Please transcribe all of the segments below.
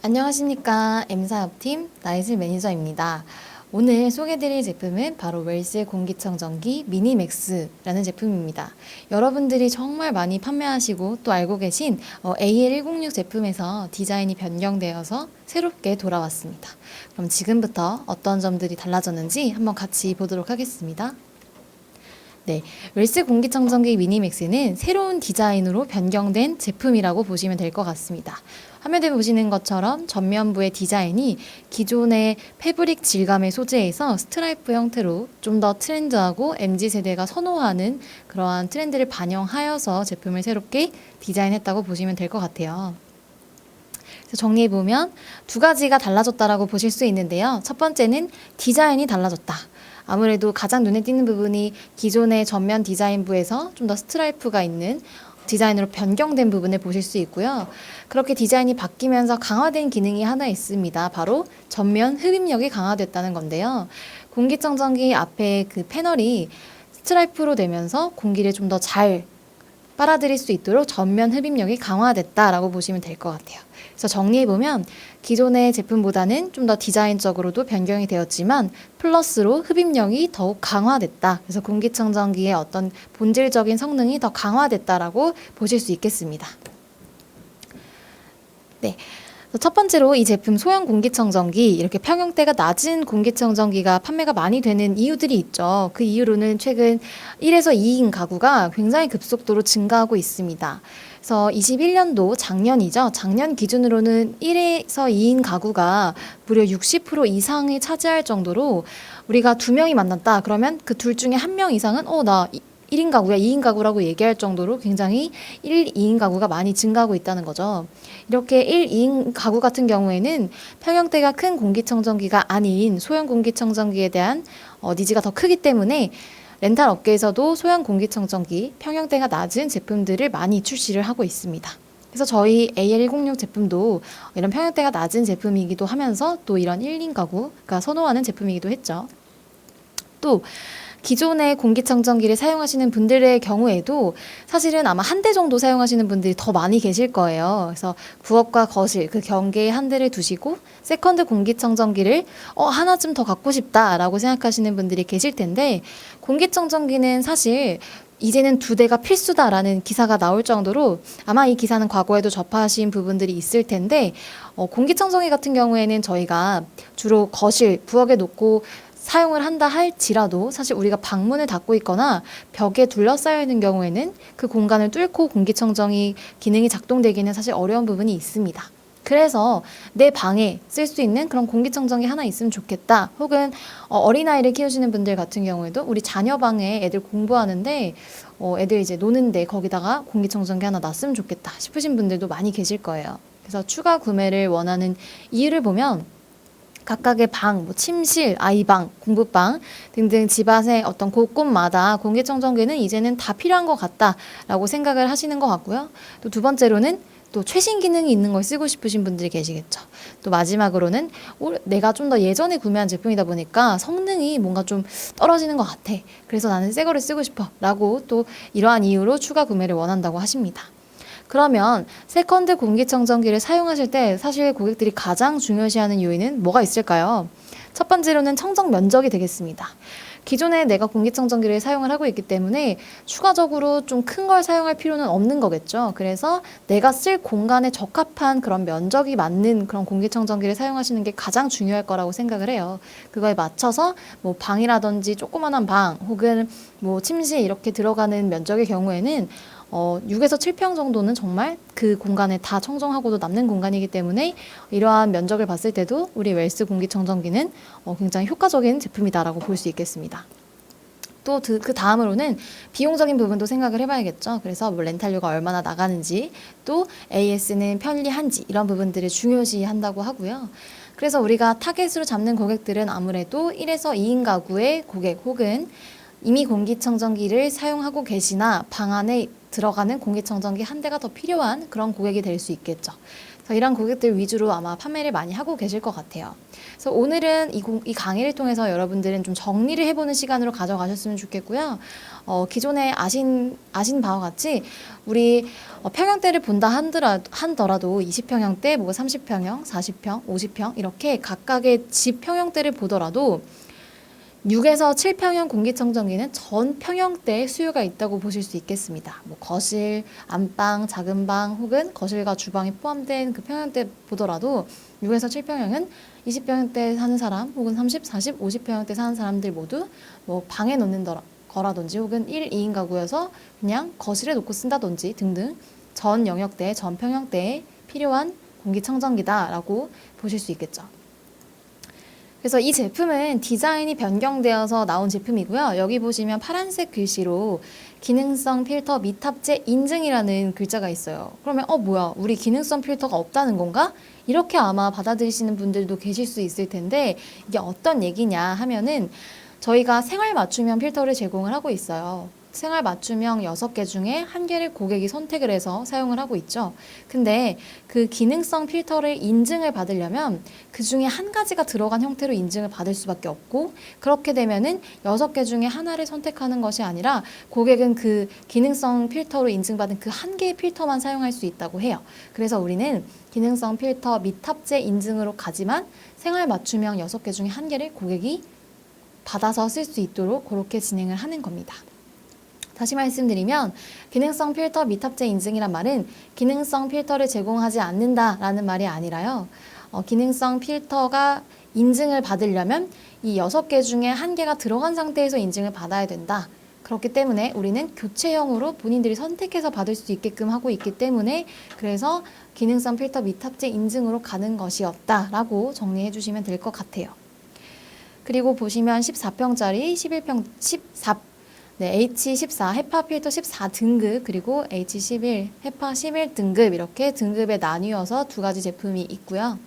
안녕하십니까. M사업팀 나이슬 매니저입니다. 오늘 소개드릴 제품은 바로 웰스의 공기청정기 미니맥스라는 제품입니다. 여러분들이 정말 많이 판매하시고 또 알고 계신 AL106 제품에서 디자인이 변경되어서 새롭게 돌아왔습니다. 그럼 지금부터 어떤 점들이 달라졌는지 한번 같이 보도록 하겠습니다. 네, 웰스 공기청정기 미니맥스는 새로운 디자인으로 변경된 제품이라고 보시면 될 것 같습니다. 화면에 보시는 것처럼 전면부의 디자인이 기존의 패브릭 질감의 소재에서 스트라이프 형태로 좀 더 트렌드하고 MZ세대가 선호하는 그러한 트렌드를 반영하여서 제품을 새롭게 디자인했다고 보시면 될 것 같아요. 그래서 정리해보면 두 가지가 달라졌다라고 보실 수 있는데요. 첫 번째는 디자인이 달라졌다. 아무래도 가장 눈에 띄는 부분이 기존의 전면 디자인부에서 좀 더 스트라이프가 있는 디자인으로 변경된 부분을 보실 수 있고요. 그렇게 디자인이 바뀌면서 강화된 기능이 하나 있습니다. 바로 전면 흡입력이 강화됐다는 건데요. 공기청정기 앞에 그 패널이 스트라이프로 되면서 공기를 좀 더 잘 빨아들일 수 있도록 전면 흡입력이 강화됐다라고 보시면 될 것 같아요. 그래서 정리해보면 기존의 제품보다는 좀 더 디자인적으로도 변경이 되었지만 플러스로 흡입력이 더욱 강화됐다. 그래서 공기청정기의 어떤 본질적인 성능이 더 강화됐다라고 보실 수 있겠습니다. 네. 첫 번째로 이 제품 소형 공기청정기, 이렇게 평형대가 낮은 공기청정기가 판매가 많이 되는 이유들이 있죠. 그 이유로는 최근 1에서 2인 가구가 굉장히 급속도로 증가하고 있습니다. 그래서 21년도 작년이죠. 작년 기준으로는 1에서 2인 가구가 무려 60% 이상을 차지할 정도로 우리가 두 명이 만났다. 그러면 그 둘 중에 한 명 이상은 나 1인 가구야, 2인 가구라고 얘기할 정도로 굉장히 1, 2인 가구가 많이 증가하고 있다는 거죠. 이렇게 1, 2인 가구 같은 경우에는 평형대가 큰 공기청정기가 아닌 소형 공기청정기에 대한 니즈가 더 크기 때문에 렌탈 업계에서도 소형 공기청정기, 평형대가 낮은 제품들을 많이 출시를 하고 있습니다. 그래서 저희 AL106 제품도 이런 평형대가 낮은 제품이기도 하면서 또 이런 1인 가구가 선호하는 제품이기도 했죠. 또 기존의 공기청정기를 사용하시는 분들의 경우에도 사실은 아마 한 대 정도 사용하시는 분들이 더 많이 계실 거예요. 그래서 부엌과 거실 그 경계에 한 대를 두시고 세컨드 공기청정기를 하나쯤 더 갖고 싶다라고 생각하시는 분들이 계실 텐데, 공기청정기는 사실 이제는 두 대가 필수다라는 기사가 나올 정도로 아마 이 기사는 과거에도 접하신 부분들이 있을 텐데, 공기청정기 같은 경우에는 저희가 주로 거실, 부엌에 놓고 사용을 한다 할지라도 사실 우리가 방문을 닫고 있거나 벽에 둘러싸여 있는 경우에는 그 공간을 뚫고 공기청정기 기능이 작동되기는 사실 어려운 부분이 있습니다. 그래서 내 방에 쓸 수 있는 그런 공기청정기 하나 있으면 좋겠다. 혹은 어린아이를 키우시는 분들 같은 경우에도 우리 자녀 방에 애들 공부하는데 애들 이제 노는데 거기다가 공기청정기 하나 놨으면 좋겠다 싶으신 분들도 많이 계실 거예요. 그래서 추가 구매를 원하는 이유를 보면 각각의 방, 침실, 아이방, 공부방 등등 집안의 어떤 곳곳마다 공기청정기는 이제는 다 필요한 것 같다라고 생각을 하시는 것 같고요. 또 두 번째로는 또 최신 기능이 있는 걸 쓰고 싶으신 분들이 계시겠죠. 또 마지막으로는 내가 좀 더 예전에 구매한 제품이다 보니까 성능이 뭔가 좀 떨어지는 것 같아. 그래서 나는 새 거를 쓰고 싶어. 라고 또 이러한 이유로 추가 구매를 원한다고 하십니다. 그러면 세컨드 공기청정기를 사용하실 때 사실 고객들이 가장 중요시하는 요인은 뭐가 있을까요? 첫 번째로는 청정 면적이 되겠습니다. 기존에 내가 공기청정기를 사용을 하고 있기 때문에 추가적으로 좀 큰 걸 사용할 필요는 없는 거겠죠. 그래서 내가 쓸 공간에 적합한 그런 면적이 맞는 그런 공기청정기를 사용하시는 게 가장 중요할 거라고 생각을 해요. 그거에 맞춰서 뭐 방이라든지 조그만한 방 혹은 뭐 침실 이렇게 들어가는 면적의 경우에는 6에서 7평 정도는 정말 그 공간에 다 청정하고도 남는 공간이기 때문에 이러한 면적을 봤을 때도 우리 웰스 공기청정기는 굉장히 효과적인 제품이다라고 볼 수 있겠습니다. 또 그 다음으로는 비용적인 부분도 생각을 해봐야겠죠. 그래서 뭐 렌탈료가 얼마나 나가는지, 또 AS는 편리한지 이런 부분들을 중요시한다고 하고요. 그래서 우리가 타겟으로 잡는 고객들은 아무래도 1에서 2인 가구의 고객 혹은 이미 공기청정기를 사용하고 계시나 방 안에 들어가는 공기청정기 한 대가 더 필요한 그런 고객이 될 수 있겠죠. 그래서 이런 고객들 위주로 아마 판매를 많이 하고 계실 것 같아요. 그래서 오늘은 이 강의를 통해서 여러분들은 좀 정리를 해보는 시간으로 가져가셨으면 좋겠고요. 기존에 아신 바와 같이 우리 평형대를 본다 한더라도 20평형대, 뭐 30평형, 40평, 50평 이렇게 각각의 집 평형대를 보더라도 6에서 7평형 공기청정기는 전 평형대의 수요가 있다고 보실 수 있겠습니다. 뭐 거실, 안방, 작은 방 혹은 거실과 주방이 포함된 그 평형대 보더라도 6에서 7평형은 20평형대 사는 사람 혹은 30, 40, 50평형대 사는 사람들 모두 뭐 방에 놓는 거라든지 혹은 1, 2인 가구여서 그냥 거실에 놓고 쓴다든지 등등 전 영역대, 전 평형대에 필요한 공기청정기다라고 보실 수 있겠죠. 그래서 이 제품은 디자인이 변경되어서 나온 제품이고요. 여기 보시면 파란색 글씨로 기능성 필터 미탑재 인증이라는 글자가 있어요. 그러면 뭐야, 우리 기능성 필터가 없다는 건가? 이렇게 아마 받아들이시는 분들도 계실 수 있을 텐데 이게 어떤 얘기냐 하면은 저희가 생활 맞춤형 필터를 제공을 하고 있어요. 생활 맞춤형 6개 중에 1개를 고객이 선택을 해서 사용을 하고 있죠. 근데 그 기능성 필터를 인증을 받으려면 그 중에 1가지가 들어간 형태로 인증을 받을 수밖에 없고, 그렇게 되면은 6개 중에 하나를 선택하는 것이 아니라 고객은 그 기능성 필터로 인증받은 그 1개의 필터만 사용할 수 있다고 해요. 그래서 우리는 기능성 필터 미탑재 인증으로 가지만 생활 맞춤형 6개 중에 1개를 고객이 받아서 쓸 수 있도록 그렇게 진행을 하는 겁니다. 다시 말씀드리면 기능성 필터 미탑재 인증이란 말은 기능성 필터를 제공하지 않는다라는 말이 아니라요. 기능성 필터가 인증을 받으려면 이 6개 중에 1개가 들어간 상태에서 인증을 받아야 된다. 그렇기 때문에 우리는 교체형으로 본인들이 선택해서 받을 수 있게끔 하고 있기 때문에 그래서 기능성 필터 미탑재 인증으로 가는 것이었다라고 정리해 주시면 될 것 같아요. 그리고 보시면 14평짜리 11평 14 H14 헤파 필터 14등급 그리고 H11 헤파 11등급 이렇게 등급에 나뉘어서 2가지 제품이 있고요.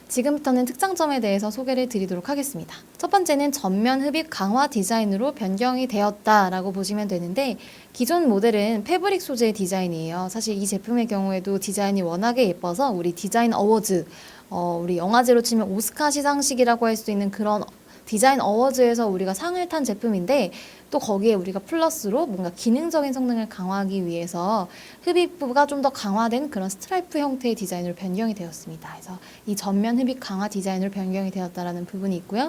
지금부터는 특장점에 대해서 소개를 드리도록 하겠습니다. 첫 번째는 전면 흡입 강화 디자인으로 변경이 되었다라고 보시면 되는데 기존 모델은 패브릭 소재의 디자인이에요. 사실 이 제품의 경우에도 디자인이 워낙에 예뻐서 우리 디자인 어워즈 우리 영화제로 치면 오스카 시상식이라고 할 수 있는 그런 디자인 어워즈에서 우리가 상을 탄 제품인데 또 거기에 우리가 플러스로 뭔가 기능적인 성능을 강화하기 위해서 흡입부가 좀 더 강화된 그런 스트라이프 형태의 디자인으로 변경이 되었습니다. 그래서 이 전면 흡입 강화 디자인으로 변경이 되었다라는 부분이 있고요.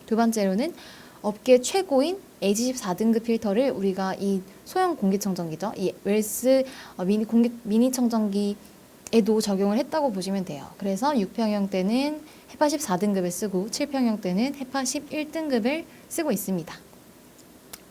두 번째로는 업계 최고인 H14등급 필터를 우리가 이 소형 공기청정기죠. 이 웰스 미니 청정기에도 적용을 했다고 보시면 돼요. 그래서 6평형대는 헤파 14등급을 쓰고 7평형대는 헤파 11등급을 쓰고 있습니다.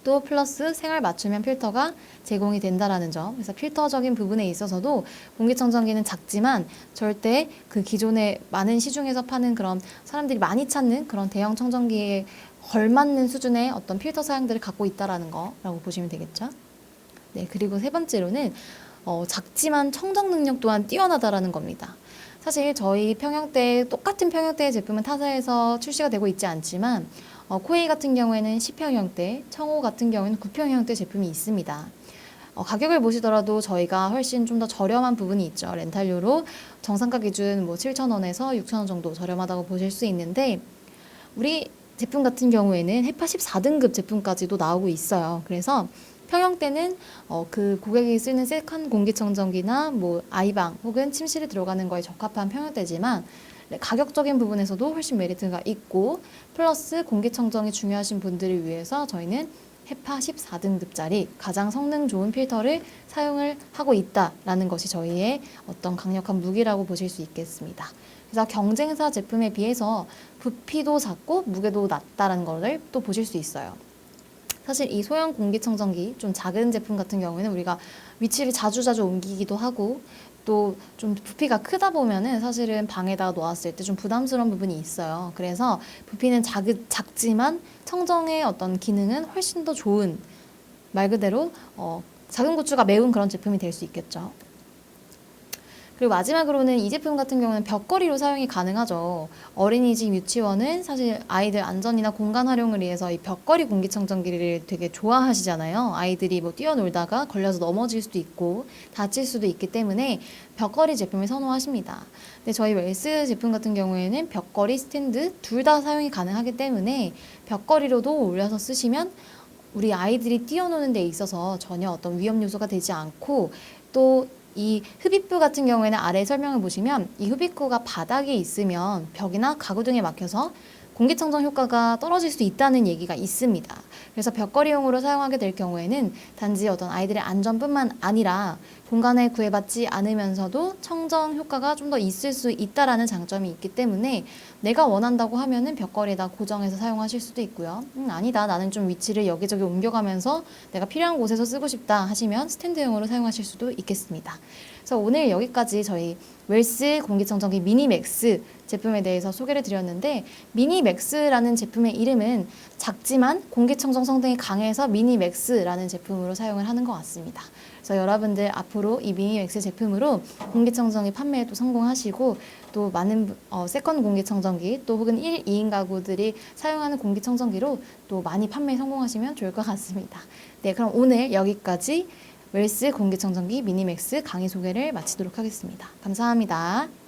또 플러스 생활 맞춤형 필터가 제공이 된다라는 점. 그래서 필터적인 부분에 있어서도 공기청정기는 작지만 절대 그 기존에 많은 시중에서 파는 그런 사람들이 많이 찾는 그런 대형 청정기에 걸맞는 수준의 어떤 필터 사양들을 갖고 있다라는 거라고 보시면 되겠죠. 네, 그리고 세 번째로는 작지만 청정 능력 또한 뛰어나다라는 겁니다. 사실 저희 똑같은 평형대의 제품은 타사에서 출시가 되고 있지 않지만 코웨이 같은 경우에는 10평형대, 청호 같은 경우에는 9평형대 제품이 있습니다. 가격을 보시더라도 저희가 훨씬 좀 더 저렴한 부분이 있죠. 렌탈료로 정상가 기준 뭐 7,000원에서 6,000원 정도 저렴하다고 보실 수 있는데 우리 제품 같은 경우에는 헤파 14등급 제품까지도 나오고 있어요. 그래서 평형대는 그 고객이 쓰는 세컨 공기청정기나 뭐 아이방 혹은 침실에 들어가는 거에 적합한 평형대지만 가격적인 부분에서도 훨씬 메리트가 있고 플러스 공기청정이 중요하신 분들을 위해서 저희는 헤파 14등급짜리 가장 성능 좋은 필터를 사용을 하고 있다라는 것이 저희의 어떤 강력한 무기라고 보실 수 있겠습니다. 그래서 경쟁사 제품에 비해서 부피도 작고 무게도 낮다라는 것을 또 보실 수 있어요. 사실 이 소형 공기청정기 좀 작은 제품 같은 경우에는 우리가 위치를 자주 옮기기도 하고 또 좀 부피가 크다 보면은 사실은 방에다가 놓았을 때 좀 부담스러운 부분이 있어요. 그래서 부피는 작지만 청정의 어떤 기능은 훨씬 더 좋은 말 그대로 작은 고추가 매운 그런 제품이 될 수 있겠죠. 그리고 마지막으로는 이 제품 같은 경우는 벽걸이로 사용이 가능하죠. 어린이집, 유치원은 사실 아이들 안전이나 공간 활용을 위해서 이 벽걸이 공기청정기를 되게 좋아하시잖아요. 아이들이 뭐 뛰어놀다가 걸려서 넘어질 수도 있고 다칠 수도 있기 때문에 벽걸이 제품을 선호하십니다. 근데 저희 웰스 제품 같은 경우에는 벽걸이, 스탠드 둘 다 사용이 가능하기 때문에 벽걸이로도 올려서 쓰시면 우리 아이들이 뛰어노는 데 있어서 전혀 어떤 위험 요소가 되지 않고 또 이 흡입구 같은 경우에는 아래 설명을 보시면 이 흡입구가 바닥에 있으면 벽이나 가구 등에 막혀서 공기청정 효과가 떨어질 수 있다는 얘기가 있습니다. 그래서 벽걸이용으로 사용하게 될 경우에는 단지 어떤 아이들의 안전뿐만 아니라 공간에 구애받지 않으면서도 청정 효과가 좀 더 있을 수 있다라는 장점이 있기 때문에 내가 원한다고 하면은 벽걸이에다 고정해서 사용하실 수도 있고요. 아니다. 나는 좀 위치를 여기저기 옮겨가면서 내가 필요한 곳에서 쓰고 싶다 하시면 스탠드용으로 사용하실 수도 있겠습니다. 그래서 오늘 여기까지 저희 웰스 공기청정기 미니맥스 제품에 대해서 소개를 드렸는데 미니맥스라는 제품의 이름은 작지만 공기청정 성능이 강해서 미니맥스라는 제품으로 사용을 하는 것 같습니다. 그래서 여러분들 앞으로 이 미니맥스 제품으로 공기청정기 판매에도 성공하시고 또 많은 세컨 공기청정기 또 혹은 1, 2인 가구들이 사용하는 공기청정기로 또 많이 판매에 성공하시면 좋을 것 같습니다. 네, 그럼 오늘 여기까지 웰스 공기청정기 미니맥스 강의 소개를 마치도록 하겠습니다. 감사합니다.